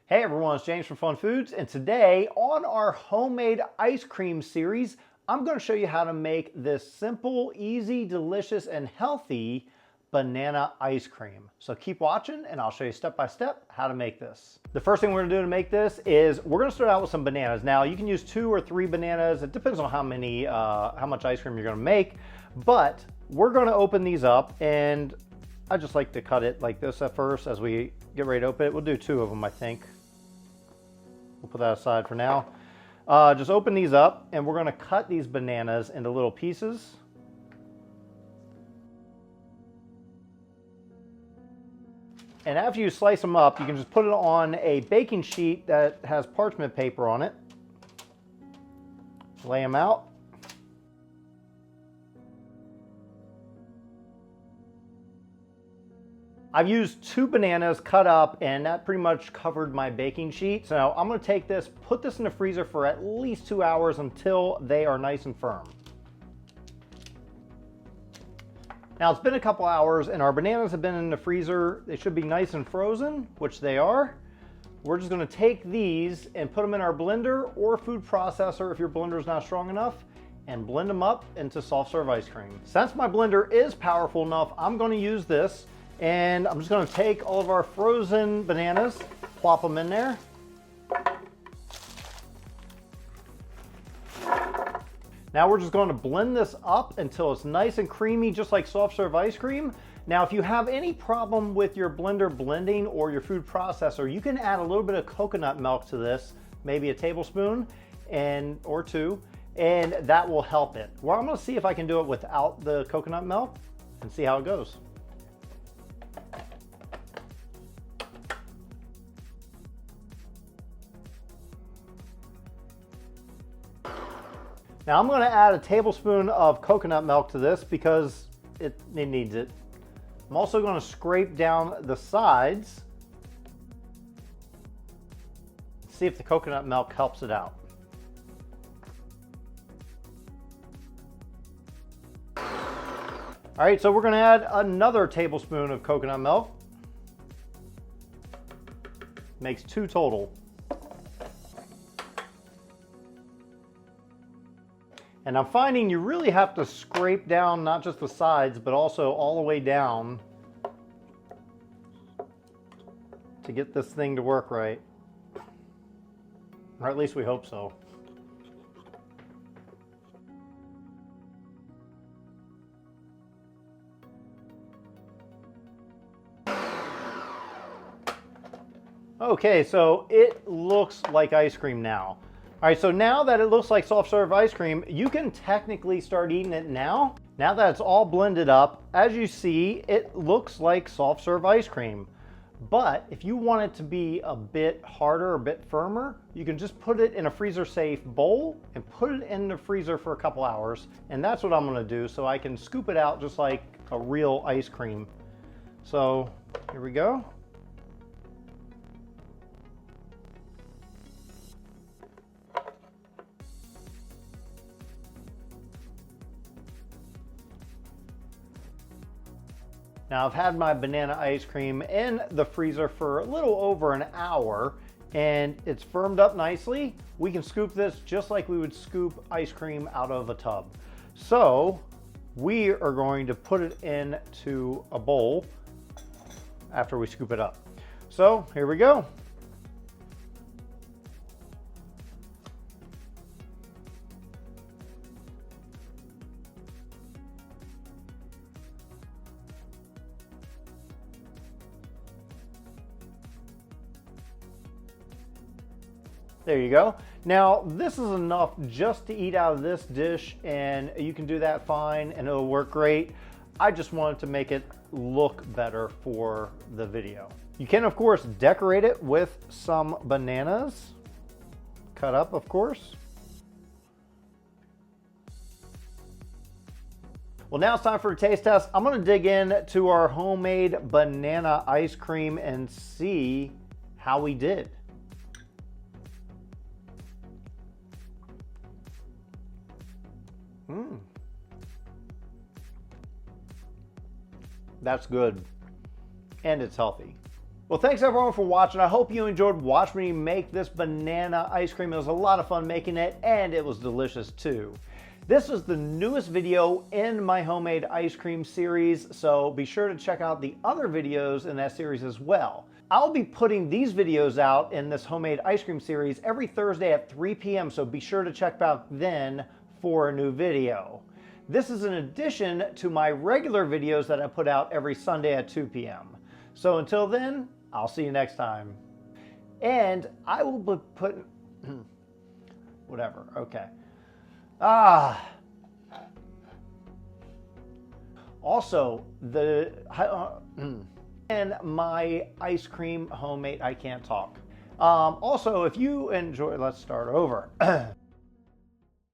Hey everyone, it's James from FunFoods, and today on our homemade ice cream series, I'm going to show you how to make this simple, easy, delicious, and healthy banana ice cream. So keep watching and I'll show you step by step how to make this. The first thing we're going to do to make this is we're going to start out with some bananas. Now you can use 2 or 3 bananas. It depends on how much ice cream you're going to make, but we're going to open these up, and I just like to cut it like this at first as we get ready to open it. We'll do 2 of them, I think. We'll put that aside for now. Just open these up, and we're going to cut these bananas into little pieces. And after you slice them up, you can just put it on a baking sheet that has parchment paper on it. Lay them out. I've used 2 bananas cut up, and that pretty much covered my baking sheet. So I'm going to take this, put this in the freezer for at least 2 hours until they are nice and firm. Now it's been a couple hours and our bananas have been in the freezer. They should be nice and frozen, which they are. We're just going to take these and put them in our blender or food processor if your blender is not strong enough, and blend them up into soft serve ice cream. Since my blender is powerful enough, I'm going to use this. And I'm just going to take all of our frozen bananas, plop them in there. Now we're just going to blend this up until it's nice and creamy, just like soft serve ice cream. Now, if you have any problem with your blender blending or your food processor, you can add a little bit of coconut milk to this, maybe a tablespoon or 2, and that will help it. Well, I'm going to see if I can do it without the coconut milk and see how it goes. Now I'm going to add a tablespoon of coconut milk to this because it needs it. I'm also going to scrape down the sides. See if the coconut milk helps it out. All right, so we're going to add another tablespoon of coconut milk. Makes 2 total. And I'm finding you really have to scrape down not just the sides, but also all the way down to get this thing to work right. Or at least we hope so. Okay, so it looks like ice cream now. All right, so now that it looks like soft serve ice cream, you can technically start eating it now. Now that it's all blended up, as you see, it looks like soft serve ice cream. But if you want it to be a bit harder, a bit firmer, you can just put it in a freezer safe bowl and put it in the freezer for a couple hours. And that's what I'm gonna do, so I can scoop it out just like a real ice cream. So here we go. Now I've had my banana ice cream in the freezer for a little over an hour, and it's firmed up nicely. We can scoop this just like we would scoop ice cream out of a tub. So we are going to put it into a bowl after we scoop it up. So here we go. There you go. Now this is enough just to eat out of this dish, and you can do that fine and it'll work great. I just wanted to make it look better for the video. You can of course decorate it with some bananas, cut up of course. Well, now it's time for a taste test. I'm gonna dig in to our homemade banana ice cream and see how we did. That's good, and it's healthy. Well, thanks everyone for watching. I hope you enjoyed watching me make this banana ice cream. It was a lot of fun making it, and it was delicious too. This is the newest video in my homemade ice cream series, so be sure to check out the other videos in that series as well. I'll be putting these videos out in this homemade ice cream series every Thursday at 3 p.m., so be sure to check back then for a new video. This is in addition to my regular videos that I put out every Sunday at 2 p.m. So until then, I'll see you next time. And I will be putting, whatever, okay. Also, and my ice cream homemade, I can't talk. Also, if you enjoy, let's start over.